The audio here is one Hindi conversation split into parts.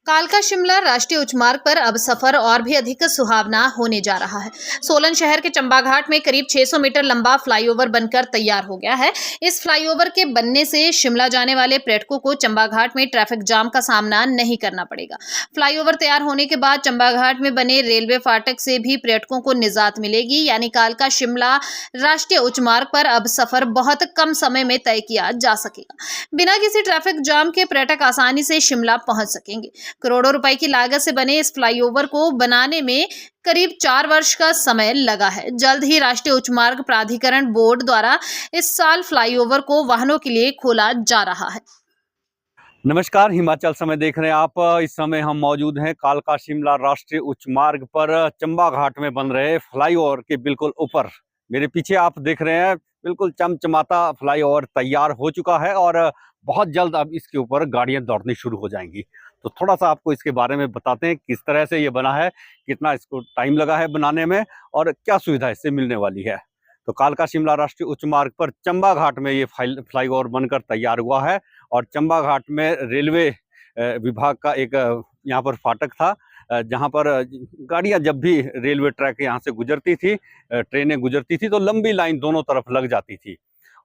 कालका शिमला राष्ट्रीय उच्च मार्ग पर अब सफर और भी अधिक सुहावना होने जा रहा है। सोलन शहर के चंबाघाट में करीब 600 मीटर लंबा फ्लाईओवर बनकर तैयार हो गया है। इस फ्लाईओवर के बनने से शिमला जाने वाले पर्यटकों को चंबाघाट में ट्रैफिक जाम का सामना नहीं करना पड़ेगा। फ्लाईओवर तैयार होने के बाद चंबाघाट में बने रेलवे फाटक से भी पर्यटकों को निजात मिलेगी। यानी कालका शिमला राष्ट्रीय उच्च मार्ग पर अब सफर बहुत कम समय में तय किया जा सकेगा। बिना किसी ट्रैफिक जाम के पर्यटक आसानी से शिमला पहुंच सकेंगे। करोड़ों रुपए की लागत से बने इस फ्लाईओवर को बनाने में करीब 4 वर्ष का समय लगा है। जल्द ही राष्ट्रीय उच्च मार्ग प्राधिकरण बोर्ड द्वारा इस साल फ्लाईओवर को वाहनों के लिए खोला जा रहा है। नमस्कार, हिमाचल समय देख रहे हैं आप। इस समय हम मौजूद हैं कालका शिमला राष्ट्रीय उच्च मार्ग पर चंबाघाट में बन रहे फ्लाईओवर के बिल्कुल ऊपर। मेरे पीछे आप देख रहे हैं बिल्कुल चमचमाता फ्लाईओवर तैयार हो चुका है और बहुत जल्द अब इसके ऊपर गाड़ियां दौड़नी शुरू हो जाएंगी। तो थोड़ा सा आपको इसके बारे में बताते हैं किस तरह से ये बना है, कितना इसको टाइम लगा है बनाने में और क्या सुविधा इससे मिलने वाली है। तो कालका शिमला राष्ट्रीय उच्च मार्ग पर चंबाघाट में ये फ्लाईओवर बनकर तैयार हुआ है और चंबाघाट में रेलवे विभाग का एक यहाँ पर फाटक था, जहाँ पर गाड़ियाँ जब भी रेलवे ट्रैक यहाँ से गुजरती थी, ट्रेनें गुजरती थी तो लंबी लाइन दोनों तरफ लग जाती थी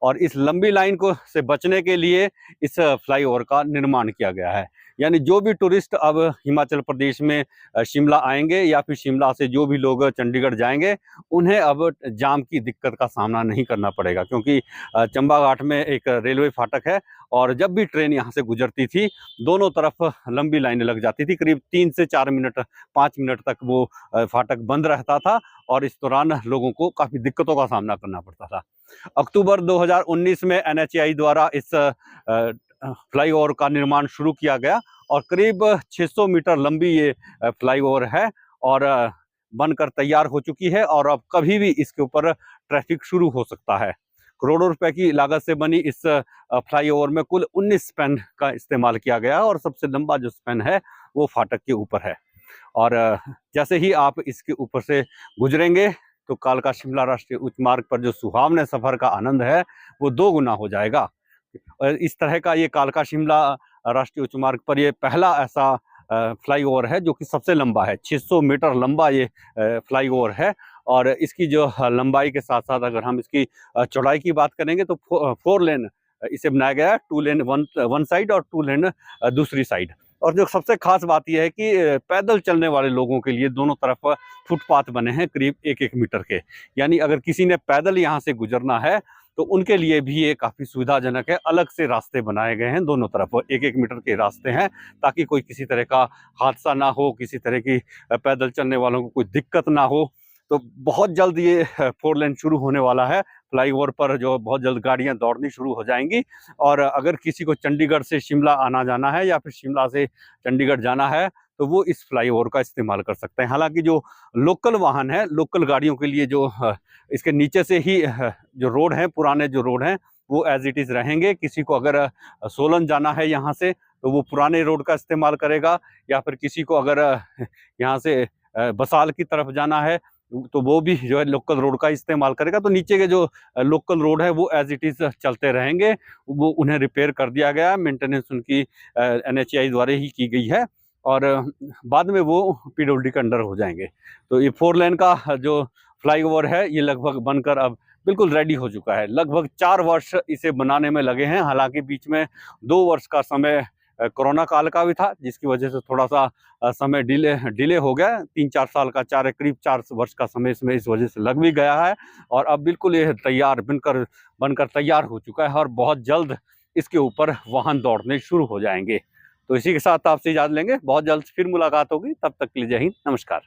और इस लंबी लाइन को से बचने के लिए इस फ्लाईओवर का निर्माण किया गया है। यानी जो भी टूरिस्ट अब हिमाचल प्रदेश में शिमला आएंगे या फिर शिमला से जो भी लोग चंडीगढ़ जाएंगे, उन्हें अब जाम की दिक्कत का सामना नहीं करना पड़ेगा, क्योंकि चंबाघाट में एक रेलवे फाटक है और जब भी ट्रेन यहाँ से गुजरती थी दोनों तरफ लंबी लाइनें लग जाती थी। करीब 3 से 4 मिनट 5 मिनट तक वो फाटक बंद रहता था और इस दौरान लोगों को काफ़ी दिक्कतों का सामना करना पड़ता था। अक्टूबर 2019 में NHAI द्वारा इस फ्लाईओवर का निर्माण शुरू किया गया और करीब 600 मीटर लंबी ये फ्लाईओवर है और बनकर तैयार हो चुकी है और अब कभी भी इसके ऊपर ट्रैफिक शुरू हो सकता है। करोड़ों रुपए की लागत से बनी इस फ्लाईओवर में कुल 19 स्पैन का इस्तेमाल किया गया और सबसे लंबा जो स्पैन है वो फाटक के ऊपर है। और जैसे ही आप इसके ऊपर से गुजरेंगे तो कालका शिमला राष्ट्रीय उच्च मार्ग पर जो सुहावने सफर का आनंद है वो 2 गुना हो जाएगा। और इस तरह का ये कालका शिमला राष्ट्रीय उच्च मार्ग पर ये पहला ऐसा फ्लाईओवर है जो कि सबसे लंबा है। 600 मीटर लंबा ये फ्लाईओवर है और इसकी जो लंबाई के साथ साथ अगर हम इसकी चौड़ाई की बात करेंगे तो 4 लेन इसे बनाया गया है। 2 लेन वन साइड और 2 लेन दूसरी साइड। और जो सबसे खास बात यह है कि पैदल चलने वाले लोगों के लिए दोनों तरफ फुटपाथ बने हैं करीब 1-1 मीटर के। यानी अगर किसी ने पैदल यहाँ से गुजरना है तो उनके लिए भी ये काफ़ी सुविधाजनक है। अलग से रास्ते बनाए गए हैं, दोनों तरफ 1-1 मीटर के रास्ते हैं ताकि कोई किसी तरह का हादसा ना हो, किसी तरह की पैदल चलने वालों को कोई दिक्कत ना हो। तो बहुत जल्द ये 4 लेन शुरू होने वाला है फ्लाईओवर पर, जो बहुत जल्द गाड़ियां दौड़नी शुरू हो जाएंगी। और अगर किसी को चंडीगढ़ से शिमला आना जाना है या फिर शिमला से चंडीगढ़ जाना है तो वो इस फ्लाईओवर का इस्तेमाल कर सकते हैं। हालांकि जो लोकल वाहन है, लोकल गाड़ियों के लिए जो इसके नीचे से ही जो रोड है, पुराने जो रोड हैं वो एज इट इज़ रहेंगे। किसी को अगर सोलन जाना है यहाँ से तो वो पुराने रोड का इस्तेमाल करेगा, या फिर किसी को अगर यहाँ से बसाल की तरफ जाना है तो वो भी जो है लोकल रोड का इस्तेमाल करेगा। तो नीचे के जो लोकल रोड है वो एज इट इज़ चलते रहेंगे, वो उन्हें रिपेयर कर दिया गया है। मेंटेनेंस उनकी NHAI द्वारा ही की गई है और बाद में वो PWD के अंडर हो जाएंगे। तो ये 4 लेन का जो फ्लाईओवर है ये लगभग बनकर अब बिल्कुल रेडी हो चुका है। लगभग 4 वर्ष इसे बनाने में लगे हैं। हालांकि बीच में 2 वर्ष का समय कोरोना काल का भी था, जिसकी वजह से थोड़ा सा समय डिले हो गया। 3-4 साल का करीब 4 वर्ष का समय इसमें इस वजह से लग भी गया है और अब बिल्कुल ये तैयार बनकर तैयार हो चुका है और बहुत जल्द इसके ऊपर वाहन दौड़ने शुरू हो जाएंगे। तो इसी के साथ आपसे इजाज़त लेंगे, बहुत जल्द फिर मुलाकात होगी। तब तक के लिए जय हिंद, नमस्कार।